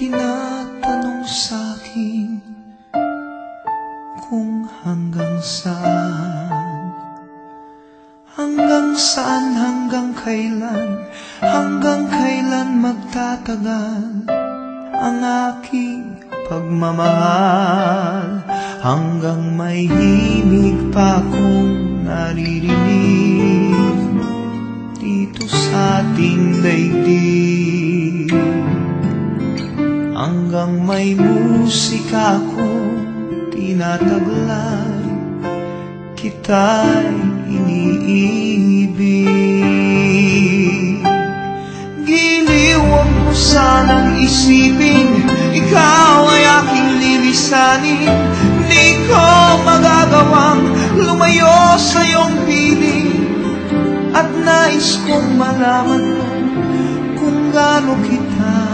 tinatanong sa'kin kung hanggang saan, hanggang kailan magtatagal ang aking pagmamahal, hanggang may himig pa akong naririnig dito sa ating daigdig, hanggang may musika akong tinataglay, kita'y iniibig. Giliw, huwag mo sanang isipin, ikaw ay aking lilisanin. Di ko magagawang lumayo sa iyong piling, at nais kong malaman mo kung gaano kita